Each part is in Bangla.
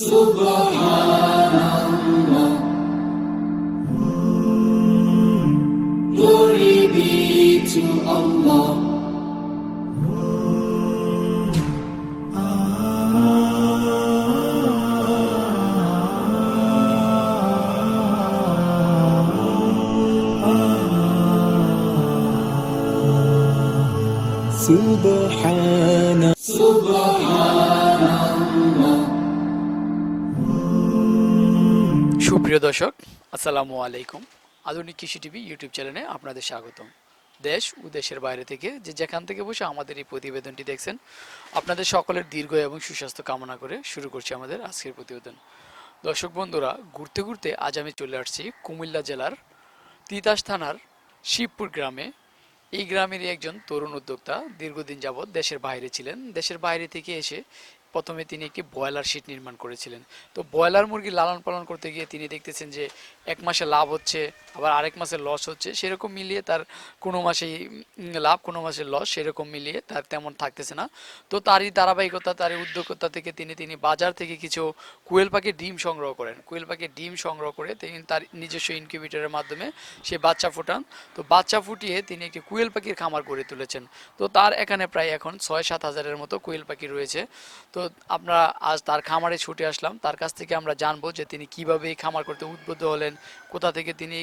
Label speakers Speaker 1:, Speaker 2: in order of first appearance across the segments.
Speaker 1: Subhanallah, glory be to Allah. Subhanallah.
Speaker 2: সুপ্রিয় দর্শক, আসসালামু আলাইকুম। আধুনিক কৃষি টিভি ইউটিউব চ্যানেলে আপনাদের স্বাগতম। দেশ ও দেশের বাইরে থেকে যেখান থেকে বসে আমাদের এই প্রতিবেদনটি দেখছেন, আপনাদের সকলের দীর্ঘ এবং সুস্বাস্থ্য কামনা করে শুরু করছি আমাদের আজকের প্রতিবেদন। দর্শক বন্ধুরা, ঘুরতে ঘুরতে আজ আমি চলে আসছি কুমিল্লা জেলার তিতাস থানার শিবপুর গ্রামে। এই গ্রামেরই একজন তরুণ উদ্যোক্তা দীর্ঘদিন যাবৎ দেশের বাইরে ছিলেন। দেশের বাইরে থেকে এসে প্রথমে তিনি একটি ব্রয়লার শিট নির্মাণ করেছিলেন। তো ব্রয়লার মুরগি লালন পালন করতে গিয়ে তিনি দেখতেছেন যে এক মাসে লাভ হচ্ছে, আবার আরেক মাসে লস হচ্ছে। সেরকম মিলিয়ে তার কোনো মাসেই লাভ, কোনো মাসে লস, সেরকম মিলিয়ে তার তেমন থাকতেছে না। তো তারই ধারাবাহিকতা, তারই উদ্যোক্তা থেকে তিনি বাজার থেকে কিছু কোয়েল পাখির ডিম সংগ্রহ করেন। কোয়েল পাখির ডিম সংগ্রহ করে তিনি তার নিজস্ব ইনকিউবেটরের মাধ্যমে সে বাচ্চা ফোটান। তো বাচ্চা ফুটিয়ে তিনি একটি কোয়েল পাখির খামার গড়ে তুলেছেন। তো তার এখানে প্রায় এখন ৬-৭ হাজারের মতো কোয়েল পাখি রয়েছে। তো আমরা আজ তার খামারে ছুটে আসলাম, তার কাছ থেকে আমরা জানবো যে তিনি কিভাবে এই খামার করতে উদ্বুদ্ধ হলেন, কোথা থেকে তিনি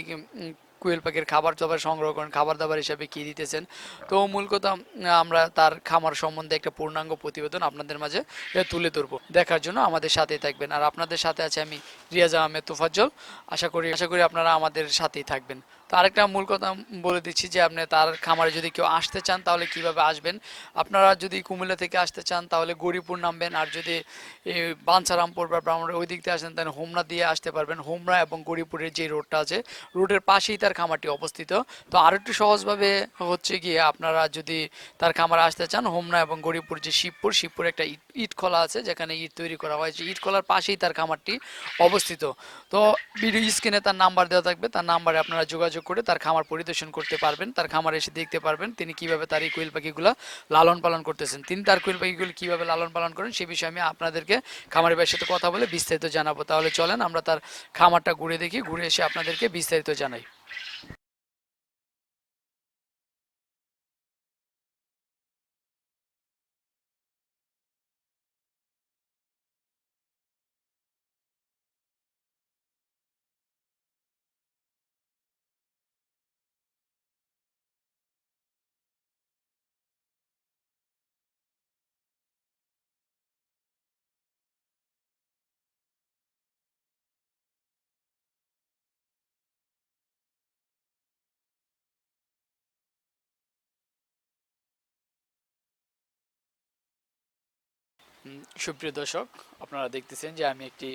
Speaker 2: কোয়েল পাখির খাবার দাবার সংগ্রহ করেন, খাবার দাবার হিসাবে কী দিতেছেন। তো মূল কথা, আমরা তার খামার সম্বন্ধে একটা পূর্ণাঙ্গ প্রতিবেদন আপনাদের মাঝে তুলে ধরবো। দেখার জন্য আমাদের সাথেই থাকবেন। আর আপনাদের সাথে আছে আমি রিয়াজ আহমেদ তোফাজ্জল। আশা করি আপনারা আমাদের সাথেই থাকবেন। তো আরেকটা মূল কথা বলে দিচ্ছি যে আপনি তার খামারে যদি কেউ আসতে চান তাহলে কিভাবে আসবেন। আপনারা যদি কুমিল্লা থেকে আসতে চান তাহলে গৌরীপুর নামবেন, আর যদি বাঞ্ছারামপুর বা ব্রাহ্মণ ওই দিক থেকে আসেন তাহলে হোমনা দিয়ে আসতে পারবেন। হোমনা এবং গৌরীপুরের যে রোডটা আছে, রোডের পাশেই তার খামারটি অবস্থিত। তো আর একটু সহজভাবে হচ্ছে গিয়ে আপনারা যদি তার খামারে আসতে চান, হোমনা এবং গৌরীপুর যে শিবপুর একটা ইট খোলা আছে যেখানে ইট তৈরি করা হয়েছে, ইট খোলার পাশেই তার খামারটি অবস্থিত। তো ভিডিও স্ক্রিনে তার নাম্বার দেওয়া থাকবে, তার নাম্বারে আপনারা যোগাযোগ করে তার খামার পরিদর্শন করতে পারবেন। তার খামারে এসে দেখতে পারবেন তিনি কিভাবে তার এই কোয়েল পাখিগুলো লালন পালন করতেছেন। তিনি তার কোয়েল পাখিগুলো কীভাবে লালন পালন করেন সে বিষয়ে আমি আপনাদেরকে খামারের ভাইয়ের সাথে কথা বলে বিস্তারিত জানাবো। তাহলে চলেন আমরা তার খামারটা ঘুরে দেখি, ঘুরে এসে আপনাদেরকে বিস্তারিত জানাই। সুপ্রিয় দর্শক, আপনারা দেখতেছেন যে আমি একটি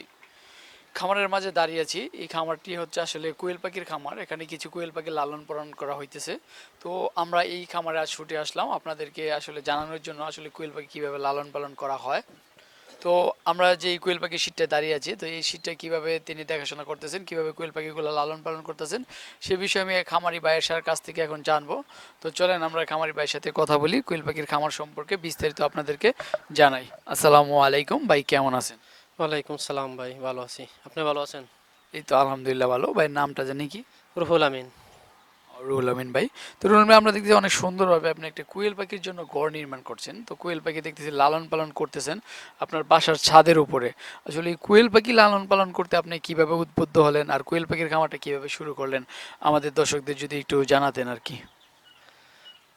Speaker 2: খামারের মাঝে দাঁড়িয়ে আছি। এই খামারটি হচ্ছে আসলে কোয়েল পাখির খামার। এখানে কিছু কোয়েল পাখি লালন পালন করা হইতেছে। তো আমরা এই খামারে আজ ছুটে আসলাম আপনাদেরকে আসলে জানানোর জন্য আসলে কোয়েল পাখি কীভাবে লালন পালন করা হয়। তো আমরা যে এই কোয়েল পাখির শীটটা দাঁড়িয়ে আছি, তো এই শীটটা কীভাবে তিনি দেখাশোনা করতেছেন, কীভাবে কোয়েল পাখিগুলো লালন পালন করতেছেন সে বিষয়ে আমি খামারি ভাইয়ের কাছ থেকে এখন জানবো। তো চলেন আমরা খামারি ভাইয়ের সাথে কথা বলি, কোয়েল পাখির খামার সম্পর্কে বিস্তারিত আপনাদেরকে জানাই। আসসালামু আলাইকুম ভাই, কেমন আছেন?
Speaker 3: ওয়ালাইকুম সালাম ভাই, ভালো আছি। আপনি ভালো আছেন?
Speaker 2: এই তো আলহামদুলিল্লাহ ভালো। ভাইয়ের নামটা জানি কি?
Speaker 3: রুহুল আমিন।
Speaker 2: রুহুল আমিন ভাই। তো রুহুল ভাই, আমরা দেখতেছি অনেক সুন্দরভাবে আপনি একটা কোয়েল পাখির জন্য ঘর নির্মাণ করছেন। তো কোয়েল পাখি দেখতেছি লালন পালন করতেছেন আপনার বাসার ছাদের উপরে। আসলে এই কোয়েল পাখি লালন পালন করতে আপনি কিভাবে উদ্বুদ্ধ হলেন, আর কোয়েল পাখির খামারটা কিভাবে শুরু করলেন, আমাদের দর্শকদের যদি একটু জানাতেন আর কি।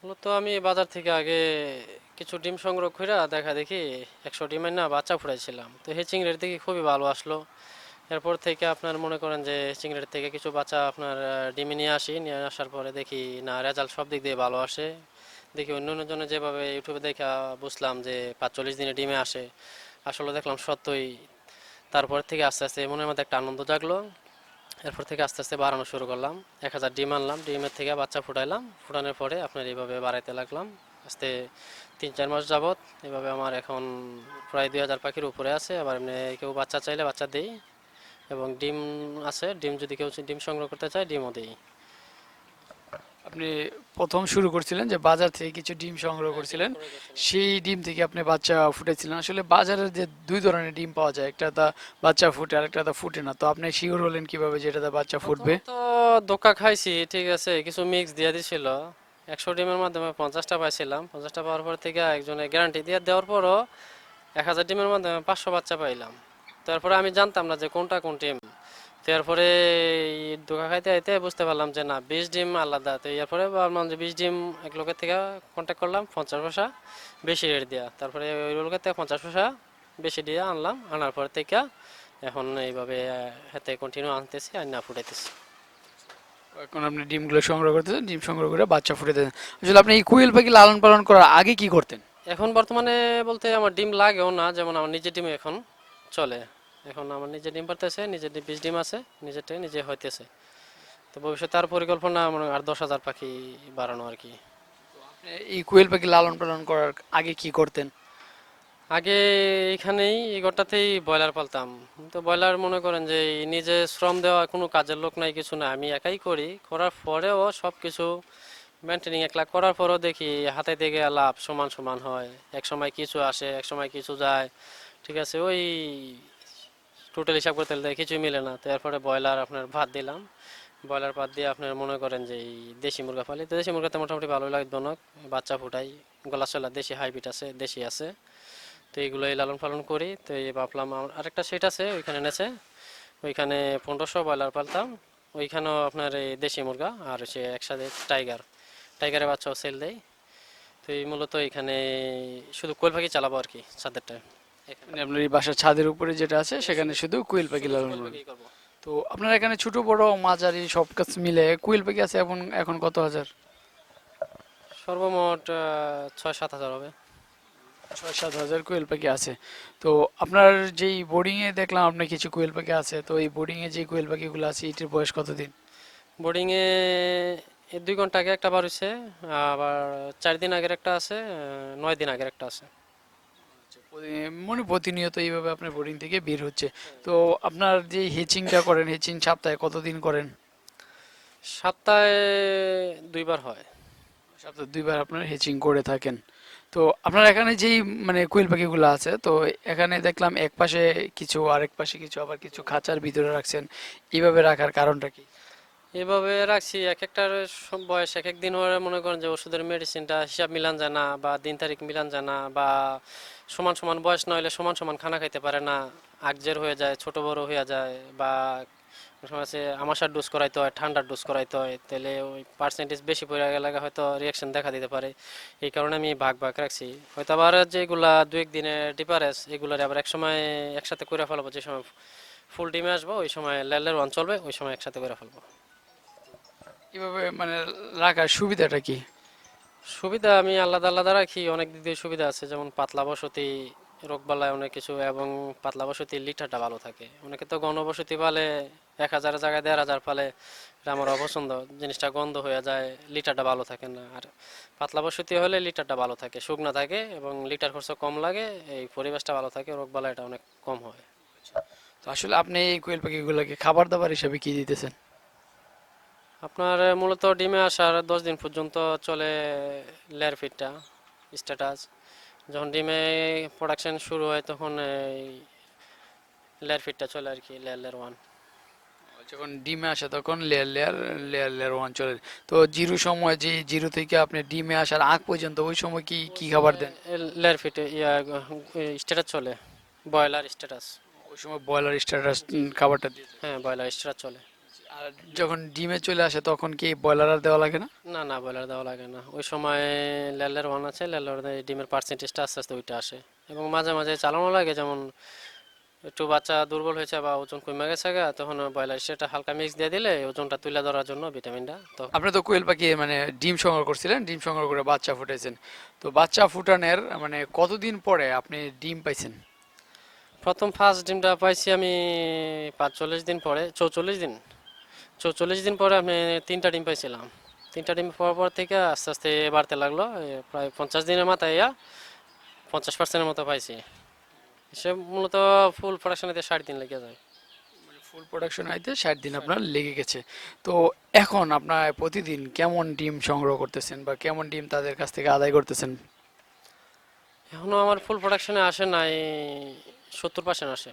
Speaker 3: মূলত আমি বাজার থেকে আগে কিছু ডিম সংগ্রহ করে দেখা দেখি 100 ডিমের না বাচ্চা ফুটাইছিলাম। তো সেই চিংড়ির দেখি খুবই ভালো আসলো। এরপর থেকে আপনার মনে করেন যে চিংড়ির থেকে কিছু বাচ্চা আপনার ডিমে নিয়ে আসি, নিয়ে আসার পরে দেখি না রেজাল্ট সব দিক দিয়ে ভালো আসে। দেখি অন্য অন্যজনে যেভাবে ইউটিউবে দেখা বুঝলাম যে 45 দিনে ডিমে আসে, আসলে দেখলাম সত্যই। তারপর থেকে আস্তে আস্তে মনের মধ্যে একটা আনন্দ জাগলো। এরপর থেকে আস্তে আস্তে বাড়ানো শুরু করলাম। 1000 ডিম আনলাম, ডিমের থেকে বাচ্চা ফুটাইলাম, ফুটানোর পরে আপনার এইভাবে বাড়াইতে লাগলাম আস্তে। 3-4 মাস যাবত এভাবে আমার এখন প্রায় 2000 পাখির উপরে আছে। আবার এমনি কেউ বাচ্চা চাইলে বাচ্চা দেই, এবং ডিম আছে, ডিম যদি কেউ ডিম সংগ্রহ করতে চায় ডিমও দেই।
Speaker 2: আপনি প্রথম শুরু করছিলেন যে বাজার থেকে কিছু ডিম সংগ্রহ করছিলেন, সেই ডিম থেকে আপনি বাচ্চা ফুটেছিলেন। আসলে বাজারে যে দুই ধরনের ডিম পাওয়া যায়, একটা তা বাচ্চা ফুটে আর একটা তা ফুটে না, তো আপনি শিওর হলেন কিভাবে যে এটাতে বাচ্চা ফুটবে?
Speaker 3: প্রথমত ধোকা খাইছি, ঠিক আছে, কিছু মিক্স দিয়ে দিছিল। 100 ডিমের মাধ্যমে 50টা পাইছিলাম। 50টা পাওয়ার পর থেকে একজনের গ্যারান্টি দিয়ে দেওয়ার পরও 1000 ডিমের মাধ্যমে 500 বাচ্চা পাইলাম। তারপরে আমি জানতাম না যে কোনটা কোন ডিম। তারপরে এই ধোকা খাইতে খাইতে বুঝতে পারলাম যে না, 20 ডিম আলাদা। তো এরপরে ভাবলাম যে 20 ডিম এক লোকের থেকে কন্ট্যাক্ট করলাম 50 পয়সা বেশি রেট দেওয়া। তারপরে ওই লোকের থেকে 50 পয়সা বেশি দিয়ে আনলাম। আনার পর থেকে এখন এইভাবে হাতে কন্টিনিউ আনতেছি আর না ফুটাইতেছি।
Speaker 2: এখন আপনি ডিমগুলো সংগ্রহ করতেছেন, ডিম সংগ্রহ করে বাচ্চা ফুটে দেন। আসলে আপনি এই কোয়েল পাখি লালন পালন করার আগে কি করতেন?
Speaker 3: এখন বর্তমানে বলতে আমার ডিম লাগেও না, যেমন আমার নিজের ডিম এখন চলে। এখন আমার নিজের ডিম পারতেছে, নিজের 20 ডিম আছে, নিজেরটাই নিজে হইতেছে। তো ভবিষ্যতে আর পরিকল্পনা আমার আর 10,000 পাখি বাড়ানো আর কি।
Speaker 2: এই কোয়েল পাখি লালন পালন করার আগে কি করতেন?
Speaker 3: আগে এখানেই এই ঘরটাতেই ব্রয়লার পালতাম। তো ব্রয়লার মনে করেন যে এই নিজে শ্রম দেওয়া, কোনো কাজের লোক নাই, কিছু না, আমি একাই করি। করার পরেও সব কিছু মেনটেনিং একলা করার পরেও দেখি হাতে থেকে লাভ সমান সমান হয়। এক সময় কিছু আসে, এক সময় কিছু যায়, ঠিক আছে। ওই টোটাল হিসাব করতে গেলে কিছুই মিলে না। তো এরপরে ব্রয়লার আপনার ভাত দিলাম। ব্রয়লার ভাত দিয়ে আপনার মনে করেন যে এই দেশি মুরগা পালি। তো দেশি মুরগাতে মোটামুটি ভালোই লাগে দনক, বাচ্চা ফুটাই। গলা চলা দেশি হাইব্রিড আছে, দেশি আছে। তো এইগুলোই লালন পালন করি। তো এই ভাবলাম আমার আরেকটা সেট আছে ওইখানে নেছে, ওইখানে 1500 ব্রয়লার পালতাম। ওইখানেও আপনার এই দেশি মুরগা আর হচ্ছে একসাথে টাইগারের বাচ্চাও সেল দেয়। তো এই মূলত এখানে শুধু কোয়েল পাখি চালাবো আর কি ছাদেরটায়।
Speaker 2: মানে আপনার এই বাসার ছাদের উপরে যেটা আছে সেখানে শুধু কোয়েল পাখি
Speaker 3: শুধু
Speaker 2: লালন
Speaker 3: কোয়েল
Speaker 2: পালন।
Speaker 3: পাখি করবো।
Speaker 2: তো আপনার এখানে ছোট বড় মাঝারি সব কাজ মিলে কোয়েল পাখি আছে এখন এখন কত হাজার?
Speaker 3: সর্বমোট 6-7 হাজার হবে।
Speaker 2: 6-7 হাজার কোয়েল পাখি আছে। তো আপনার যেই বোর্ডিং এ দেখলাম আপনার কিছু কোয়েল পাখি আছে, তো এই বোর্ডিং এ যে কোয়েল পাখিগুলো আছে এটির বয়স কতদিন?
Speaker 3: বোর্ডিংয়ে 2 ঘন্টা আগে একটা বার হয়েছে, আবার 4 দিন আগের একটা আছে, 9 দিন আগের একটা আছে।
Speaker 2: মানে প্রতিনিয়ত এইভাবে আপনার বোর্ডিং থেকে বের হচ্ছে। তো আপনার যে হেচিংটা করেন, হেচিং সপ্তাহে কতদিন করেন?
Speaker 3: সপ্তাহে 2 বার হয়।
Speaker 2: সপ্তাহে 2 বার আপনার হেচিং করে থাকেন। তো আপনার এখানে যেই মানে কোয়েল পাখিগুলো আছে, তো এখানে দেখলাম এক পাশে কিছু আরেক পাশে কিছু আবার কিছু খাঁচার ভিতরে রাখছেন, এইভাবে রাখার কারণটা কি?
Speaker 3: এভাবে রাখছি, এক একটার বয়স এক এক দিন হলে মনে করেন যে ওষুধের মেডিসিনটা হিসাব মিলান যায় না, বা দিন তারিখ মিলান যায় না, বা সমান সমান বয়স না হলে সমান সমান খানা খাইতে পারে না, আকজের হয়ে যায়, ছোট বড় হয়ে যায়, বা অনেক সময় আছে আমাশার ডোজ করাইতে হয়, ঠান্ডার ডোজ করাইতে হয়, তাহলে ওই পার্সেন্টেজ বেশি পড়ে গেলে হয়তো রিয়াকশন দেখা দিতে পারে। এই কারণে আমি ভাগ ভাগ রাখছি। হয়তো আবার যেগুলা 2-1 দিনের ডিফারেন্স, এগুলার আবার এক সময় একসাথে করে ফেলবো। যে সময় ফুল ডিমে আসবো ওই সময় লেয়ার ওয়ান চলবে, ওই সময় একসাথে করে ফেলবো।
Speaker 2: এইভাবে মানে রাখার সুবিধাটা কি?
Speaker 3: সুবিধা আমি আলাদা আলাদা রাখি, অনেক দিক দিয়ে সুবিধা আছে। যেমন পাতলা বসতি, রোগবালাই অনেক কিছু, এবং পাতলা বসতি লিটারটা ভালো থাকে। অনেকে তো ঘনবসতি পালে 1,000 জায়গায় 1,500 পালে, এটা আমার অপছন্দ। জিনিসটা গন্ধ হয়ে যায়, লিটারটা ভালো থাকে না। আর পাতলা বসতি হলে লিটারটা ভালো থাকে, শুকনা থাকে, এবং লিটার খরচ কম লাগে, এই পরিবেশটা ভালো থাকে, রোগবালাইটা অনেক কম হয়।
Speaker 2: তো আসলে আপনি এই কোয়েল পাখিগুলোকে খাবার দাবার হিসেবে কি দিতেছেন?
Speaker 3: আপনার মূলত ডিমে আসার 10 দিন পর্যন্ত চলে লেয়ার ফিডটা, স্ট্যাটাস। যখন ডিমে প্রোডাকশন শুরু হয় তখন এই লেয়ার ফিডটা চলে আর কি, লেয়ার লেয়ার ওয়ান।
Speaker 2: যখন ডিমে আসে তখন layer layer layer layer one চলে। তো জিরো সময়, যে জিরো থেকে আপনি ডিমে আসার আগ পর্যন্ত ওই সময় কি কি খাবার দেন?
Speaker 3: লেয়ার ফিড ইয়া স্ট্যাটাস চলে, ব্রয়লার স্ট্যাটাস।
Speaker 2: ওই সময় ব্রয়লার স্ট্যাটাস খাবারটা দিয়ে দেন।
Speaker 3: হ্যাঁ, ব্রয়লার স্ট্যাটাস চলে।
Speaker 2: আর যখন ডিমে চলে আসে তখন কি ব্রয়লার আর দেওয়া লাগে না?
Speaker 3: না না, ব্রয়লার দেওয়া লাগে না। ওই সময় লেয়ার লেয়ার ওয়ান আছে, লেয়ার লেয়ার ডিমের পার্সেন্টেজটা আস্তে আস্তে ওইটা আসে। এবং মাঝে মাঝে চালানো লাগে, যেমন একটু বাচ্চা দুর্বল হয়েছে বা ওজন কমে গেছে গা, তখন ব্রয়লার সেটা হালকা মিক্স দিয়ে দিলে ওজনটা তুলে ধরার জন্য ভিটামিনটা তো।
Speaker 2: আপনি তো কোয়েল পাখি মানে ডিম সংগ্রহ করছিলেন, ডিম সংগ্রহ করে বাচ্চা ফুটাইছেন। তো বাচ্চা ফুটানোর মানে কতদিন পরে আপনি ডিম পাইছেন?
Speaker 3: প্রথম ফার্স্ট ডিমটা পাইছি আমি 45 দিন পরে, 44 দিন পরে আমি 3টা ডিম পাইছিলাম। 3টা ডিম পাওয়ার পর থেকে আস্তে আস্তে বাড়তে লাগলো। প্রায় 50 দিনের মাথায় 50%-এর মতো পাইছি। সে মূলত ফুল প্রোডাকশনে 60 দিন লেগে যায়।
Speaker 2: ফুল প্রোডাকশন আইতে 60 দিন আপনার লেগে গেছে। তো এখন আপনার প্রতিদিন কেমন ডিম সংগ্রহ করতেছেন বা কেমন ডিম তাদের কাছ থেকে আদায় করতেছেন?
Speaker 3: এখনো আমার ফুল প্রোডাকশনে আসে নাই, 70% আসে।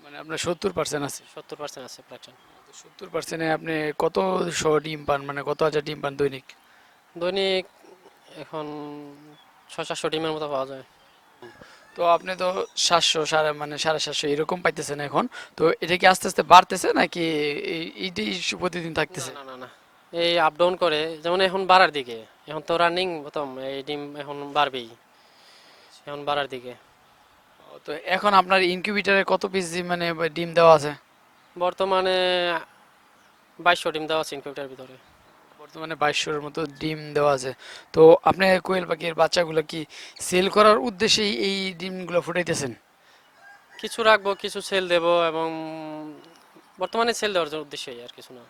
Speaker 2: মানে আপনার 70% আছে।
Speaker 3: 70% আছে প্রোডাকশন।
Speaker 2: 70%-এ আপনি কতশো ডিম পান, মানে কত হাজার ডিম পান দৈনিক?
Speaker 3: দৈনিক এখন 600-700 ডিমের মতো পাওয়া যায়।
Speaker 2: তো আপনি তো 700 মানে 750 এরকম পাইতেছেন এখন। তো এটা কি আস্তে আস্তে বাড়তেছে নাকি এইটাই প্রতিদিন
Speaker 3: না
Speaker 2: থাকতেছে?
Speaker 3: না না না, এই আপ ডাউন করে, যেমন এখন বাড়ার দিকে, এখন তো রানিং প্রথম, এই ডিম এখন বাড়বেই, এখন বাড়ার দিকে।
Speaker 2: তো এখন আপনার ইনকিউবেটরে কত পিস মানে ডিম দেওয়া আছে?
Speaker 3: বর্তমানে 2200 ডিম দেওয়া আছে ইনকিউবেটারের ভিতরে।
Speaker 2: বর্তমানে 2200-এর মতো ডিম দেওয়া আছে। তো আপনি কোয়েল পাখির বাচ্চাগুলো কি সেল করার উদ্দেশ্যেই এই ডিমগুলো ফুটাইতেছেন?
Speaker 3: কিছু রাখবো, কিছু সেল দেব, এবং বর্তমানে সেল দেওয়ার জন্য উদ্দেশ্যই, আর কিছু না।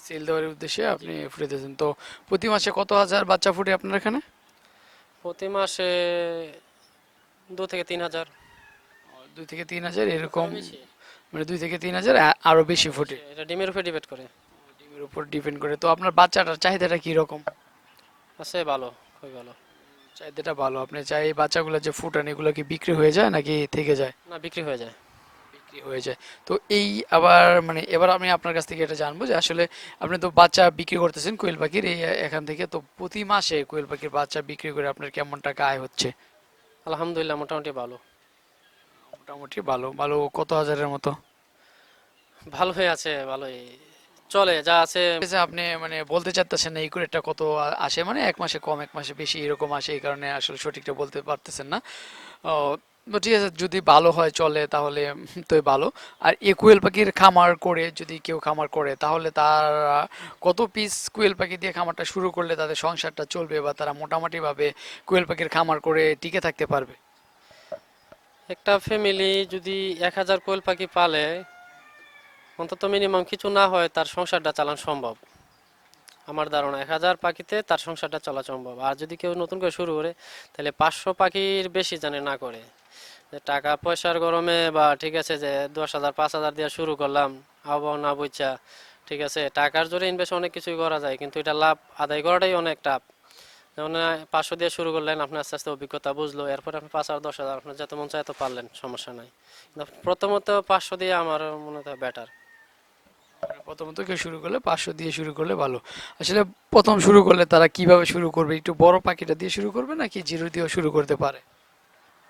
Speaker 2: সেল দেওয়ার উদ্দেশ্যে আপনি ফুটাইতেছেন। তো প্রতি মাসে কত হাজার বাচ্চা ফুটে আপনার এখানে?
Speaker 3: প্রতি মাসে 2 থেকে 3 হাজার।
Speaker 2: 2 থেকে 3 হাজার এরকম?
Speaker 3: বেশি,
Speaker 2: মানে 2 থেকে 3 হাজার আরো বেশি ফুটে?
Speaker 3: এটা ডিমের উপরে ডিপেন্ড করে।
Speaker 2: ডিমের উপর ডিপেন্ড করে। তো আপনার বাচ্চাটার চাহিদাটা কি রকম?
Speaker 3: আছে ভালো, খুবই ভালো।
Speaker 2: চাহিদাটা ভালো। আপনি চাই এই বাচ্চাগুলো যে ফুটান এগুলো কি বিক্রি হয়ে যায় নাকি থেকে যায়?
Speaker 3: না, বিক্রি হয়ে যায়।
Speaker 2: বিক্রি হয়ে যায়। তো এই আবার মানে এবার আমি আপনার কাছ থেকে এটা জানবো যে আসলে আপনি তো বাচ্চা বিক্রি করতেছেন কোয়েল পাখির এই এখান থেকে, তো প্রতি মাসে কোয়েল পাখির বাচ্চা বিক্রি করে আপনার কেমন টাকা আয় হচ্ছে?
Speaker 3: আলহামদুলিল্লাহ, মোটামুটি ভালো।
Speaker 2: মোটামুটি ভালো। ভালো কত হাজারের মতো?
Speaker 3: ভালো হয়ে আছে, ভালোই চলে যা আছে।
Speaker 2: ঠিক আছে, আপনি মানে বলতে চাচ্ছেন না এই করে একটা কত আসে, মানে এক মাসে কম এক মাসে বেশি এরকম আসে, এই কারণে আসলে সঠিকটা বলতে পারতেছেন না। ও, তো ঠিক আছে, যদি ভালো হয় চলে তাহলে তো ভালো। আর এই কোয়েল পাখির খামার করে যদি কেউ খামার করে তাহলে তারা কত পিস কোয়েল পাখি দিয়ে খামারটা শুরু করলে তাদের সংসারটা চলবে বা তারা মোটামুটি ভাবে কোয়েল পাখির খামার করে টিকে থাকতে পারবে?
Speaker 3: একটা ফ্যামিলি যদি 1000 কোয়েল পাখি পালে, অন্তত মিনিমাম কিছু না হয় তার সংসারটা চালানো সম্ভব। আমার ধারণা 1000 পাখিতে তার সংসারটা চলা সম্ভব। আর যদি কেউ নতুন করে শুরু করে, তাহলে 500 পাখির বেশি জানে না করে, যে টাকা পয়সার গরমে বা ঠিক আছে যে 10,000 5,000 দিয়ে শুরু করলাম, আবহাওয়া না বুঝছা, ঠিক আছে টাকার জোরে ইনভেস্ট অনেক কিছুই করা যায়, কিন্তু এটা লাভ আদায় করাটাই অনেক টাফ। যেমন 500 দিয়ে শুরু করলেন, আপনি আস্তে আস্তে অভিজ্ঞতা বুঝলো, এরপর আপনি 5,000 10,000 আপনার যত মন চায় তো পারলেন, সমস্যা নাই। কিন্তু প্রথমত 500 দিয়ে আমার মনে হয় বেটার।
Speaker 2: মানে প্রথমত কেউ শুরু করলে 500 দিয়ে শুরু করলে ভালো। আসলে প্রথম শুরু করলে তারা কিভাবে শুরু করবে, একটু বড় পাখিটা দিয়ে শুরু করবে নাকি জিরো দিয়েও শুরু করতে পারে?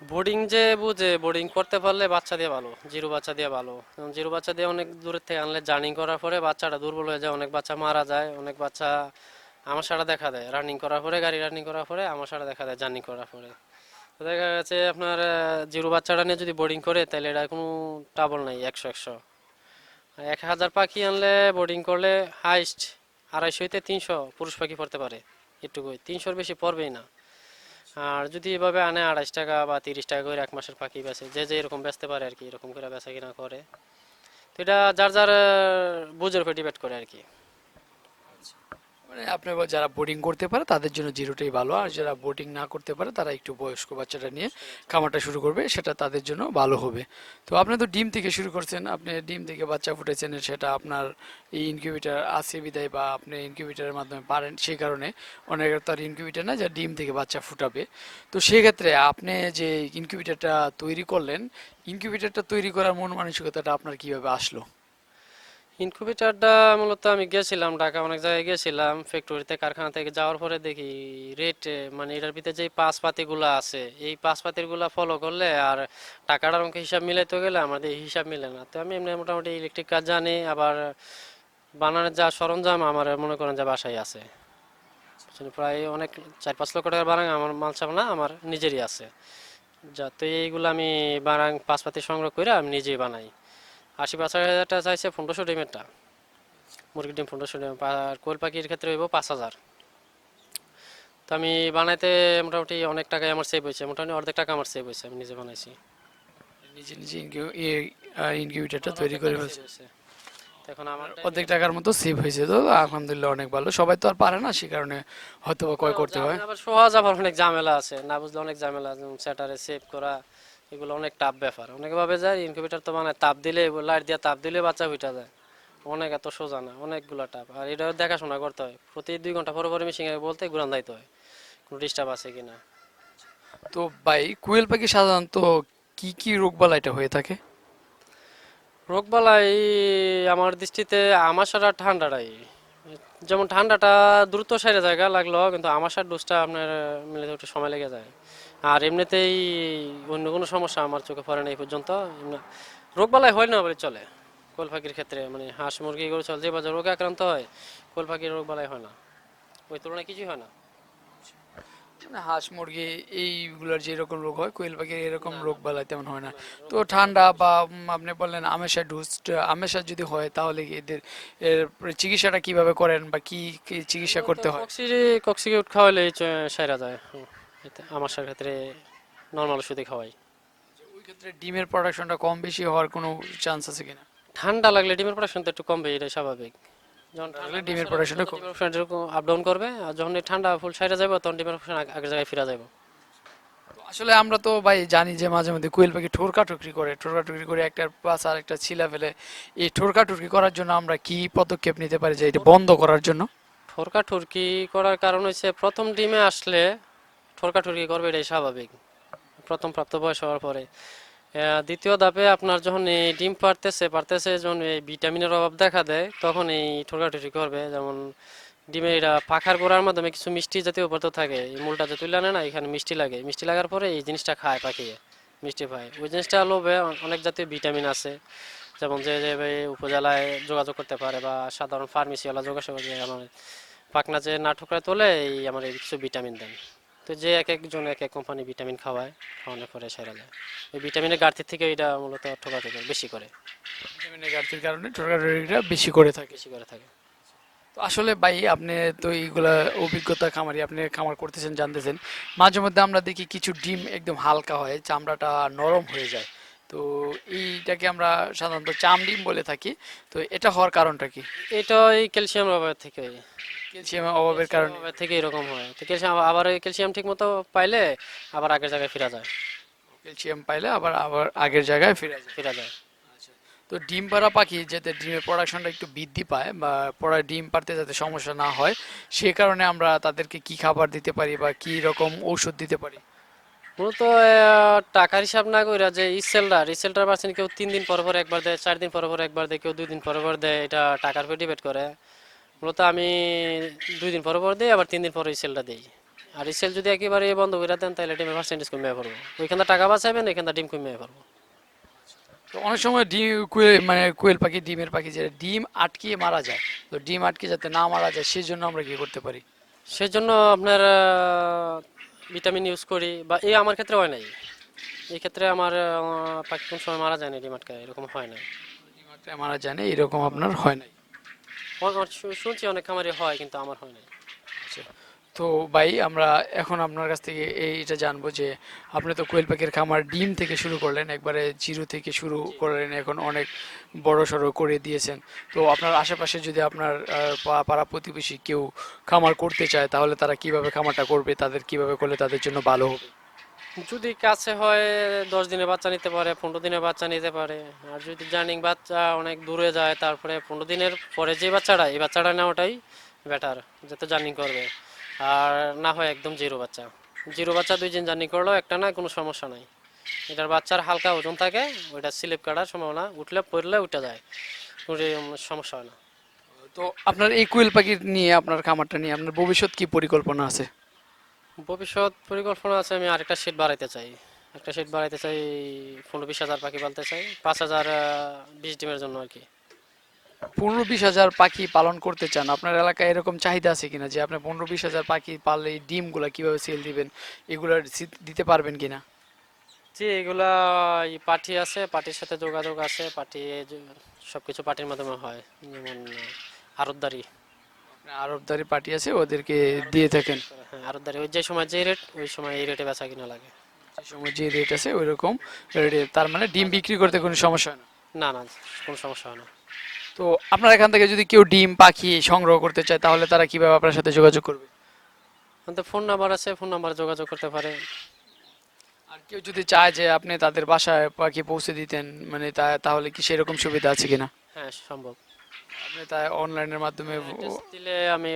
Speaker 3: বোর্ডিং যে বুঝে, বোর্ডিং করতে পারলে বাচ্চা দিয়ে ভালো, জিরো বাচ্চা দিয়ে ভালো। কারণ জিরো বাচ্চা দিয়ে অনেক দূরের থেকে আনলে জার্নিং করার পরে বাচ্চাটা দুর্বল হয়ে যায়, অনেক বাচ্চা মারা যায়, অনেক বাচ্চা আমার সারা দেখা দেয় রানিং করার পরে, গাড়ি রানিং করার পরে আমার সারা দেখা দেয় জার্নি করার পরে। তো দেখা গেছে আপনার জিরো বাচ্চাটা নিয়ে যদি বোর্ডিং করে তাহলে এটা কোনো ট্রাবল নাই, 100 আর 1000 পাখি আনলে বোর্ডিং করলে হাইস্ট 250-300 পুরুষ পাখি পড়তে পারে, এটুকুই, 300-র বেশি পড়বেই না। আর যদি এভাবে আনে 28 টাকা বা 30 টাকা করে এক মাসের পাখি বেচে, যে যে এরকম বেচতে পারে আর কি, এরকম করে বেচা কিনা করে। তো এটা যার যার বুঝের উপর ডিপেন্ড করে আর কি।
Speaker 2: মানে আপনার যারা বোর্ডিং করতে পারে তাদের জন্য জিরোটাই ভালো, আর যারা বোর্ডিং না করতে পারে তারা একটু বয়স্ক বাচ্চাটা নিয়ে খামারটা শুরু করবে, সেটা তাদের জন্য ভালো হবে। তো আপনি তো ডিম থেকে শুরু করছেন, আপনি ডিম থেকে বাচ্চা ফুটেছেন, সেটা আপনার এই ইনকিউবেটার আছে বিদায় বা আপনি ইনকিউবেটারের মাধ্যমে পারেন, সেই কারণে অনেকের তো আর ইনকিউবেটার না যা ডিম থেকে বাচ্চা ফুটাবে। তো সেক্ষেত্রে আপনি যে ইনকিউবেটারটা তৈরি করলেন, ইনকিউবেটারটা তৈরি করার মন মানসিকতাটা আপনার কিভাবে আসলো?
Speaker 3: ইনকিউবেটরটা মূলত আমি গেছিলাম ঢাকা, অনেক জায়গায় গেছিলাম, ফ্যাক্টরিতে কারখানা থেকে যাওয়ার পরে দেখি রেট, মানে এটার ভিতরে যে পাসপাতিগুলো আছে, এই পাসপাতিগুলো ফলো করলে আর টাকাটার অঙ্কে হিসাব মিলাইতে গেলে আমাদের হিসাব মিলে না। তো আমি এমনি মোটামুটি ইলেকট্রিক কাজ জানি, আবার বানানোর যা সরঞ্জাম আমার মনে করেন যে বাসায় আছে, বুঝছেন, প্রায় অনেক 4-5 লক্ষ টাকার বানাং আমার মাল সামানা আমার নিজেরই আছে। যা তো এইগুলো আমি বানাং পাসপাতি সংগ্রহ করে আমি নিজেই বানাই। 80-85 হাজার টাকা চাইছে 1500 ডিমেরটা, মুরগির ডিম 1500 ডিম, আর কোয়েল পাখির ক্ষেত্রে হইব 5,000। তো আমি বানাইতে মোটামুটি অনেক টাকাই আমার সেভ হয়েছে, মোটামুটি অর্ধেক টাকা আমার সেভ হয়েছে, আমি নিজে বানাইছি।
Speaker 2: নিজে নিজে ইনকিউবেটারটা তৈরি করে ফেলছেন?
Speaker 3: হয়েছে তো এখন আমার
Speaker 2: অর্ধেক টাকার মতো সেভ হয়েছে, তো আলহামদুলিল্লাহ অনেক ভালো। সবাই তো আর পারে না, সে কারণে হয়তো বা ক্রয় করতে হয়।
Speaker 3: আবার সহজ, আবার অনেক ঝামেলা আছে, না বুঝলে অনেক ঝামেলা, যেমন স্যাটারে সেভ করা, এগুলো অনেক টাফ ব্যাপার। অনেকে ভাবে যায় ইনকিউবেটর তো মানে তাপ দিলে লাইট দিয়ে তাপ দিলে বাচ্চা ফুটা যায়, অনেক এত সোজা না, অনেকগুলো টাপ। আর এটা দেখাশোনা করতে হয়, প্রতি 2 ঘন্টা পরে পরে মেশিনে বলতে ঘুরান দিতে হয় কোনো ডিস্টার্ব আছে কিনা।
Speaker 2: তো ভাই কোয়েল পাখি সাধারণত কি কি রোগবালাইটা হয়ে থাকে?
Speaker 3: রোগবালাই আমার দৃষ্টিতে আমাশার আর ঠান্ডাটাই, যেমন ঠান্ডাটা দ্রুত সেরে জায়গা লাগলো, কিন্তু আমাশার ডোজটা আপনার মিলে একটু সময় লেগে যায়। আর এমনিতেই অন্য কোনো সমস্যা আমার চোখে পড়ে না এই পর্যন্ত। রোগবালাই হয় না বলে চলে কোয়েল পাখির ক্ষেত্রে, মানে হাঁস মুরগি গরু চলে যে বাজার রোগে আক্রান্ত হয়, কোয়েল পাখির রোগবালাই হয় না, ওই তুলনায় কিছুই হয় না।
Speaker 2: মানে হাঁস মুরগি এইগুলোর যেরকম রোগ হয় কোয়েল পাখির এরকম
Speaker 3: না,
Speaker 2: রোগ বালাই তেমন হয় না। তো ঠান্ডা বা আপনি বললেন আমেশা ডোজ, আমেশা যদি হয় তাহলে কি এদের এর চিকিৎসাটা কিভাবে করেন বা কি কি চিকিৎসা করতে হয়?
Speaker 3: কক্সিকিউট খাওয়ালেই সেরা যায়। এতে আমাশার ক্ষেত্রে নর্মাল ওষুধই খাওয়াই।
Speaker 2: ওই ক্ষেত্রে ডিমের প্রোডাকশনটা কম বেশি হওয়ার কোনো চান্স আছে কিনা?
Speaker 3: ঠান্ডা লাগলে ডিমের প্রোডাকশন তো একটু কমবে, এটা স্বাভাবিক। যখন
Speaker 2: তাহলে ডিমের প্রোডাকশনটা কম।
Speaker 3: ডিমের প্রোডাকশন আপ ডাউন করবে, আর যখন এই ঠান্ডা ফুল সাইডে যাবে তখন ডিমের প্রোডাকশন আগের জায়গায় ফিরে যাবে।
Speaker 2: আসলে আমরা তো ভাই জানি যে মাঝে মধ্যে কোয়েল পাখি ঠোরকাটুকরি করে একটার পাশ আর একটা ছিলা ফেলে। এই ঠোরকাটুকরি করার জন্য আমরা কি পদক্ষেপ নিতে পারি যে এটা বন্ধ করার জন্য?
Speaker 3: ঠোরকা ঠুরকি করার কারণ হচ্ছে প্রথম ডিমে আসলে ঠোরকা ঠুরকি করবে, এটাই স্বাভাবিক প্রথম প্রাপ্তবয়স হওয়ার পরে। দ্বিতীয় ধাপে আপনার যখন এই ডিম পারতেছে যখন এই ভিটামিনের অভাব দেখা দেয় তখন এই ঠোরকা ঠুরকি করবে। যেমন ডিমে এটা পাখার গোড়ার মাধ্যমে কিছু মিষ্টি জাতীয় পদার্থ থাকে, এই মূলটা যে তুলে আনে না, এখানে মিষ্টি লাগে, মিষ্টি লাগার পরে এই জিনিসটা খায় পাখি, মিষ্টি পায়। ওই জিনিসটা লোভে অনেক জাতীয় ভিটামিন আছে, যেমন যে যে ভাই উপজেলায় যোগাযোগ করতে পারে বা সাধারণ ফার্মেসিওয়ালা যোগাযোগ করে আমার পাখনা যে না ঠোকরায় তোলে এই আমার এই কিছু ভিটামিন দেন। তো যে এক একজন এক এক কোম্পানি ভিটামিন খাওয়ায়, খাওয়ানোর পরে সেরা যায়। ওই ভিটামিনের ঘাটতি থেকে এটা মূলত ঠোকা ঠোকা বেশি করে,
Speaker 2: ভিটামিনের ঘাটতির কারণে ঠোরকাটুকিটা বেশি করে থাকে।
Speaker 3: বেশি করে থাকে।
Speaker 2: তো আসলে ভাই আপনি তো এইগুলা অভিজ্ঞতা খামারি, আপনি খামার করতেছেন জানতেছেন, মাঝে মধ্যে আমরা দেখি কিছু ডিম একদম হালকা হয়, চামড়াটা নরম হয়ে যায়। তো এইটাকে আমরা সাধারণত চাম ডিম বলে থাকি। তো এটা হওয়ার কারণটা কি?
Speaker 3: এটা এই ক্যালসিয়াম অভাবের থেকে হয়।
Speaker 2: ক্যালসিয়ামের অভাবের
Speaker 3: ক্যালসিয়াম
Speaker 2: কারণে?
Speaker 3: অভাবের থেকে এরকম হয়। তো ক্যালসিয়াম আবার ওই ক্যালসিয়াম ঠিক মতো পাইলে আবার আগের জায়গায় ফিরা যায়,
Speaker 2: ক্যালসিয়াম পাইলে আবার আবার আগের জায়গায় ফিরে যায়।
Speaker 3: ফিরা যায়।
Speaker 2: তো ডিম পাড়া পাখি যাতে ডিমের প্রোডাকশনটা একটু বৃদ্ধি পায় বা ডিম পাড়তে যাতে সমস্যা না হয়, সে কারণে আমরা তাদেরকে কি খাবার দিতে পারি বা কি রকম ঔষধ দিতে পারি?
Speaker 3: মূলত টাকার হিসাব না কইরা যে রিসেলটার পার্সেন্ট কেউ 3 দিন পর পর একবার দেয়, 4 দিন পর পর একবার দেয়, কেউ 2 দিন পর পর দেয়, এটা টাকার উপর ডিপেন্ড করে। মূলত আমি 2 দিন পর পর দিই, আবার 3 দিন পর রিসেলটা দিই। আর রিসেল যদি একেবারে বন্ধ করে দেন তাহলে ডিমের পার্সেন্টেজ কমিয়ে পড়বো, ওইখানে টাকা বাঁচাবেন, এখানে ডিম কমিয়ে পড়বো।
Speaker 2: তো অনেক সময় ডিম মানে কোয়েল পাখি ডিমের পাখি যেটা ডিম আটকিয়ে মারা যায়, তো ডিম আটকে যাতে না মারা যায় সেজন্য আমরা কি করতে পারি?
Speaker 3: সেজন্য আপনার ভিটামিন ইউজ করি, বা এই আমার ক্ষেত্রে হয় নাই, এই ক্ষেত্রে আমার পাখি কোন সময় মারা যায় না, ডিম আটকায় এরকম হয় না।
Speaker 2: ডিম আটকে মারা যায় না এরকম আপনার হয় নাই?
Speaker 3: শুনছি অনেক খামারে হয়, কিন্তু আমার হয় নাই।
Speaker 2: আচ্ছা। তো ভাই আমরা এখন আপনার কাছ থেকে এইটা জানবো যে আপনি তো কোয়েল পাখির খামার ডিম থেকে শুরু করলেন, একবারে জিরো থেকে শুরু করলেন, এখন অনেক বড় সড়ো করে দিয়েছেন। তো আপনার আশেপাশে যদি আপনার পাড়া প্রতিবেশী কেউ খামার করতে চায় তাহলে তারা কিভাবে খামারটা করবে, তাদের কিভাবে করলে তাদের জন্য ভালো হবে?
Speaker 3: যদি কাছে হয় 10 দিনের বাচ্চা নিতে পারে, 15 দিনের বাচ্চা নিতে পারে। আর যদি জার্নিং বাচ্চা অনেক দূরে যায় তারপরে 15 দিনের পরে যে বাচ্চাটা, এই বাচ্চাটা নেওয়াটাই বেটার, যাতে জার্নিং করবে। আর না হয় একদম জিরো বাচ্চা 2 দিন জার্নি করলেও একটা না কোনো সমস্যা নাই। এটার বাচ্চার হালকা ওজন থাকে, ওইটা স্লিপ কাটার সম্ভাবনা, উঠলে পড়লে উঠে যায়, কোনো সমস্যা হয় না।
Speaker 2: তো আপনার এই কোয়েল পাখির নিয়ে আপনার খামারটা নিয়ে আপনার ভবিষ্যৎ কি পরিকল্পনা আছে?
Speaker 3: ভবিষ্যৎ পরিকল্পনা আছে, আমি আরেকটা শেড বাড়াইতে চাই, একটা শেড বাড়াইতে চাই, 15-20 হাজার পাখি পালতে চাই, 5,000 20 ডিমের জন্য আর কি।
Speaker 2: 15-20 হাজার পাখি পালন করতে চান? আপনার এলাকায় এরকম চাহিদা আছে কিনা যে আপনি 15-20 হাজার পাখি পাললে এই ডিমগুলা কিভাবে সেল দিবেন, এগুলা দিতে পারবেন কিনা?
Speaker 3: জি, এগুলা এই পার্টি আছে, পার্টির সাথে যোগাযোগ আছে, পার্টি সবকিছু পার্টির মাধ্যমে হয়, যেমন আড়তদারি।
Speaker 2: আপনার আরবদারি পার্টি আছে ওদেরকে দিয়ে থাকেন?
Speaker 3: হ্যাঁ, আড়তদারি, ওই যে সময় যে রেট ওই সময় এই রেটে বেচা কিনা লাগে।
Speaker 2: যে সময় যে রেট আছে ওই রকম রেটে, তার মানে ডিম বিক্রি করতে কোনো সমস্যা হয় না?
Speaker 3: না না, কোনো সমস্যা হয় না।
Speaker 2: তো আপনার এখান থেকে যদি কেউ ডিম পাখি সংগ্রহ করতে চায় তাহলে তারা কিভাবে আপনার সাথে যোগাযোগ করবে?
Speaker 3: আমাদের ফোন নাম্বার আছে, ফোন নাম্বারে যোগাযোগ করতে পারে।
Speaker 2: আর কেউ যদি চায় যে আপনি তাদের বাসায় পাখি পৌঁছে দিতেন, মানে তাহলে কি সেরকম সুবিধা আছে কিনা?
Speaker 3: হ্যাঁ, সম্ভব।
Speaker 2: আপনি তাই অনলাইনের মাধ্যমে
Speaker 3: অ্যাড্রেস দিলে আমি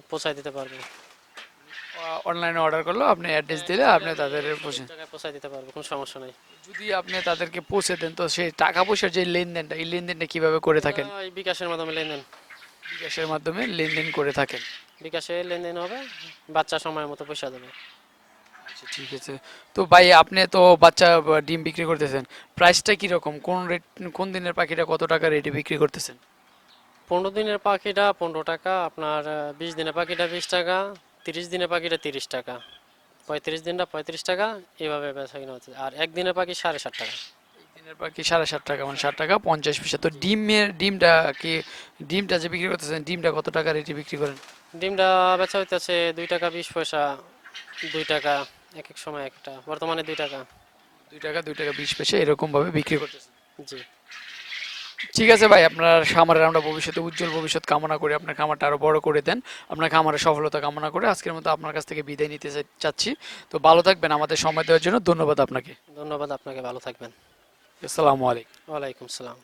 Speaker 3: পৌঁছায় দিতে পারবো।
Speaker 2: অনলাইনে অর্ডার করলো, আপনি অ্যাড্রেস দিলে আপনি তাদের পৌঁছে।
Speaker 3: জায়গায় পৌঁছায় দিতে পারবো, কোনো সমস্যা নেই।
Speaker 2: যদি আপনি তাদেরকে পৌঁছে দেন তো সেই টাকা পয়সার যে লেনদেনটা, এই লেনদেনটা কিভাবে করে থাকেন?
Speaker 3: এই বিকাশের মাধ্যমে লেনদেন।
Speaker 2: বিকাশের মাধ্যমে লেনদেন করে থাকেন।
Speaker 3: বিকাশে লেনদেন হবে, বাচ্চা সময় মতো পয়সা দেবে।
Speaker 2: আচ্ছা, ঠিক আছে। তো ভাই আপনি তো বাচ্চা ডিম বিক্রি করতেছেন, প্রাইসটা কিরকম? কোন রেট, কোন দিনের পাখিটা কত টাকা রেটে বিক্রি করতেছেন?
Speaker 3: 15 দিনের পাখিটা 15 টাকা, আপনার 20 দিনের পাখিটা 20 টাকা, 30 দিনের পাখিটা 30 টাকা, 35 দিনটা 35 টাকা, এইভাবে বেচা কিনা হচ্ছে। আর একদিনের পাখি 7.5 টাকা।
Speaker 2: দিনের পাখি 7.5 টাকা, মানে 7 টাকা 50 পয়সা। তো ডিমটা কি, ডিমটা যে বিক্রি করতেছেন ডিমটা কত টাকা রেটে বিক্রি করেন?
Speaker 3: ডিমটা বেচা হইতেছে 2 টাকা 20 পয়সা, 2 টাকা, এক এক সময় একটা, বর্তমানে 2 টাকা।
Speaker 2: 2 টাকা 20 পয়সা এরকম ভাবে বিক্রি করতেছেন।
Speaker 3: জি,
Speaker 2: ঠিক আছে ভাই, আপনার খামারের আমরা ভবিষ্যতে উজ্জ্বল ভবিষ্যৎ কামনা করি, আপনার খামারটা আরো বড় করে দেন। আপনার খামারের সফলতা কামনা করে আজকের মতো আপনার কাছ থেকে বিদায় নিতে চাচ্ছি। তো ভালো থাকবেন, আমাদের সময় দেওয়ার জন্য ধন্যবাদ আপনাকে।
Speaker 3: ধন্যবাদ আপনাকে, ভালো থাকবেন।
Speaker 2: আসসালামু আলাইকুম।
Speaker 3: ওয়ালাইকুম সালাম।